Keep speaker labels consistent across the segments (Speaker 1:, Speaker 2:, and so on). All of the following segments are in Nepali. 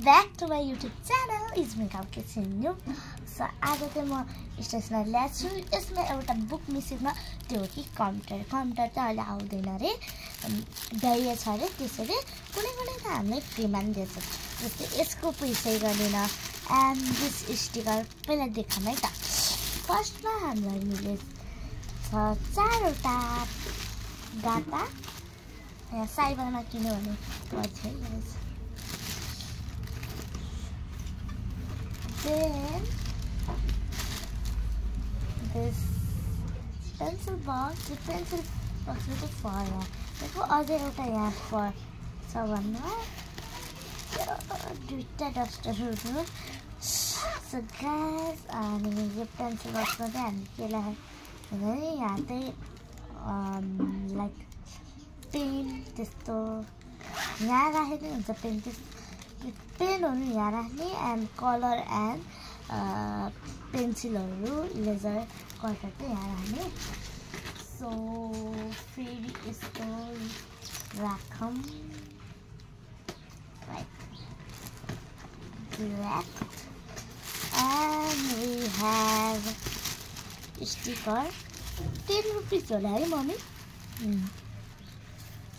Speaker 1: back to my YouTube channel. It's me Kitchen. So आज चाहिँ म स्टेसनरी ल्याएको छु। यसमा एउटा बुक मिसिङ छ, त्यो कि कम्प्युटर चाहिँ अहिले आउँदैन रे, दैय छ रे। त्यसैले कुनै त हामीले फ्रीमा नि दिन्छ। जस्तै यसको पैसै गर्दैन एन्ड दिस स्टिकर पहिला देखाउँ है त। फर्स्टमा हामीलाई मिले छ 4वटा डाटा। यहाँ साइबरमा किन्यो भने पर्छ है guys. Then this pencil box, the pencil box with the fire. देखो अझै एउटा यहाँ पर छ भन्नु दुईटा डस्टरहरू। So guys, अनि यो पेन्सिल बक्समा चाहिँ हामी के राखेको है, यहाँ चाहिँ लाइक पेन त्यस्तो यहाँ राखेको हुन्छ। पेनहरू यहाँ राख्ने एन्ड कलर एन्ड पेन्सिलहरू इरेजर कटर चाहिँ यहाँ राख्ने। सो फेरि यस्तो राखौँ like that and we have sticker 10 rupees होला है मम्मी।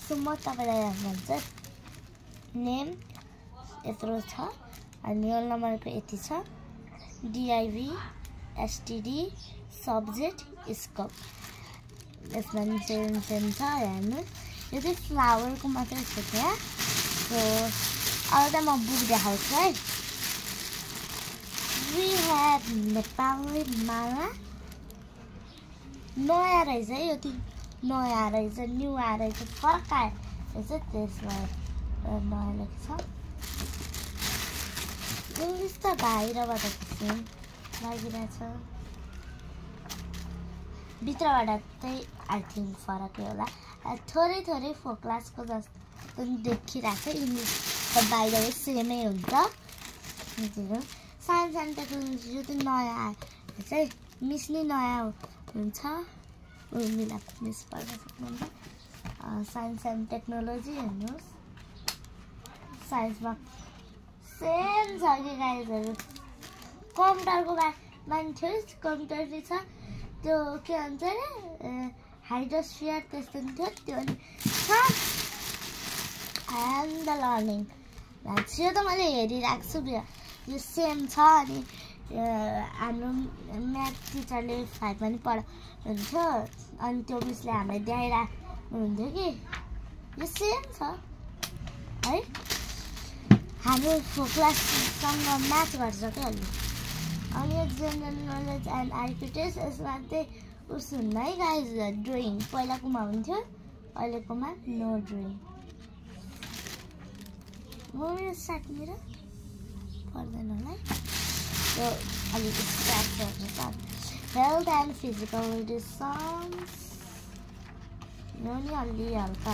Speaker 1: सो म तपाईँलाई भन्छ नेम यत्रो छ अनि रोल नम्बरको यति छ, डिआइभी एसटिडी सब्जेक्ट स्कोप यसमा सेम छ। हेर्नु यो चाहिँ फ्लावरको मात्रै छ त्यहाँ। सो अब त म बुक देखाउँछु है। वी हेभ नेपाली माला नयाँ रहेछ है, यो चाहिँ नयाँ रहेछ, न्यू आएर रहेछ, फरक आयो रहेछ। त्यसमा नयाँ लेख्छ इंग्लिश त बाहिरबाट सेम लागिरहेछ, भित्रबाट चाहिँ आई थिङ्क फरकै होला। थोरै फोर क्लासको जस्तो देखिरहेको छ। इङ्ग्लिस त बाहिर सेमै हुन्छ। साइन्स एन्ड टेक्नोलोजी यो चाहिँ नयाँ आयो चाहिँ मिस नै नयाँ हुन्छ। मिला मिस पढ्न सक्नुहुन्छ। साइन्स एन्ड टेक्नोलोजी हेर्नुहोस्, साइन्समा सेम छ कि गाइजहरू। कम्प्युटरको मान्छे कम्प्युटर चाहिँ छ, त्यो के भन्छ अरे हाइड्रोस्फियर त्यस्तो नि थियो, त्यो नि छ। एन्ड द लर्निङ यो त मैले हेरिरहेको छु, यो सेम छ। अनि हाम्रो म्याथ टिचरले 5 पनि पढाउनुहुन्थ्यो, अनि त्यो मिसले हामीलाई देखाइराख्नुहुन्थ्यो कि यो सेम छ है। हाम्रो फोर क्लाससँग म्याथ गर्छ क्या अहिले। अनि यो general knowledge and IQ test, यसमा चाहिँ उस हुन्न है गाइज, ड्रइङ पहिलाकोमा हुन्थ्यो, अहिलेकोमा नो ड्रइङ। म मेरो साथतिर पर्दैन होला है, त्यो अलिक स्ट्याट गर्नु छ। हेल्थ एन्ड फिजिकल एडुकेसन्स यो नि अलि हल्का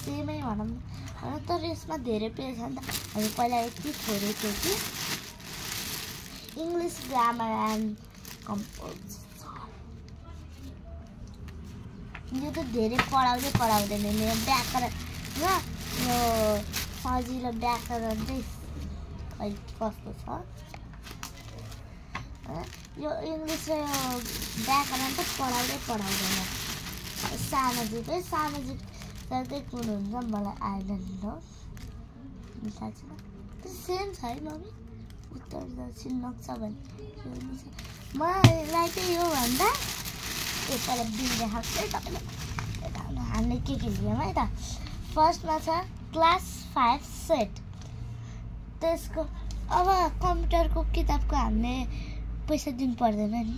Speaker 1: सेमै भनौँ तर यसमा धेरै पेज छ नि त। हामी पहिला यति थोरै थियो कि इङ्ग्लिस ग्रामर एन्ड कम्पोज यो त धेरै पढाउँदैन नि। व्याकरण र यो सजिलो व्याकरण चाहिँ खै कस्तो छ। यो इङ्ग्लिस र यो व्याकरण त पढाउँदैन। सामाजिक चाहिँ कुन हुन्छ मलाई आइल्यान्ड हो थाहा छैन, त्यो सेम छ है मम्मी। उत्तर दक्षिण नक्सा भने मलाई चाहिँ योभन्दा यसलाई बिल देखाउँछु है तपाईँलाई। हामीले के लियौँ है त। फर्स्टमा छ क्लास 5 सेट। त्यसको अब कम्प्युटरको किताबको हामीले पैसा दिनु पर्दैन नि।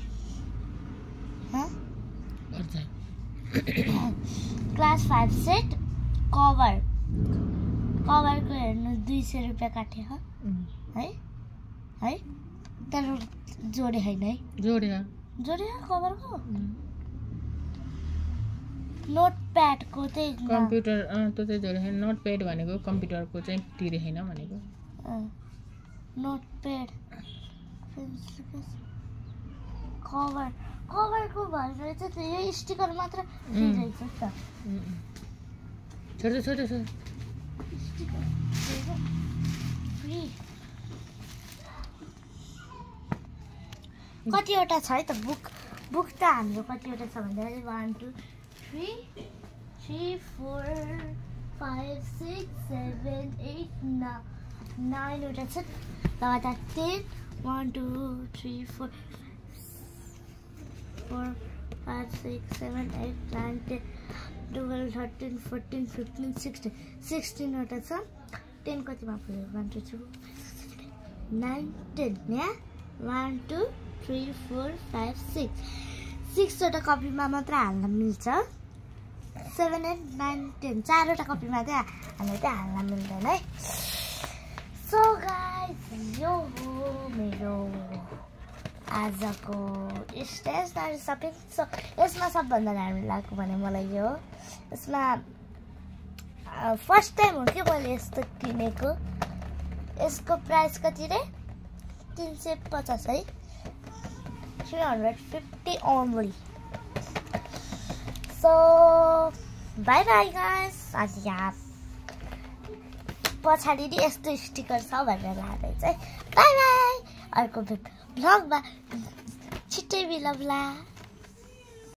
Speaker 1: क्लास 5 सेट कभरको हेर्नु 200 रुपियाँ काटे है तर जोडे होइन है, जोडे कभरको। नोटप्याडको चाहिँ
Speaker 2: कम्प्युटर त्यो चाहिँ जोडे, नोटप्याड भनेको कम्प्युटरको चाहिँ तिरे होइन भनेको।
Speaker 1: नोटप्याड कभरको भनेर चाहिँ यो स्टिकर मात्र दिइरहेछ त।
Speaker 2: छोटो
Speaker 1: स्टिकर कतिवटा छ है त बुक त हाम्रो कतिवटा छ भन्दा 1 2 3 3 4 5 6 7 8 9 वटा छ लगातार 10 1 2 3 4 4 5 6 7 8 9 10 12 13 14 15 16 वटा छ 10 कतिमा पुग्यो 1 2 3 9 10 यहाँ 1 2 3 4 5 6 वटा कपीमा मात्र हाल्न मिल्छ 7 8 9 10 चारवटा कपीमा चाहिँ हामीले चाहिँ हाल्न मिल्दैन है सो गाइस यो हो मेरो आजको स्टेसनरी सपिङ सो यसमा सबभन्दा राम्रो लाग्यो भने मलाई यो यसमा फर्स्ट टाइम हो कि मैले यस्तो किनेको यसको प्राइस कति रे 350 है 350 only so bye bye guys आज यहाँ पछाडि नि यस्तो स्टिकर छ भनेर लाँदै चाहिँ बाई बाई अर्को भ्लगमा छिट्टै मिलौँला।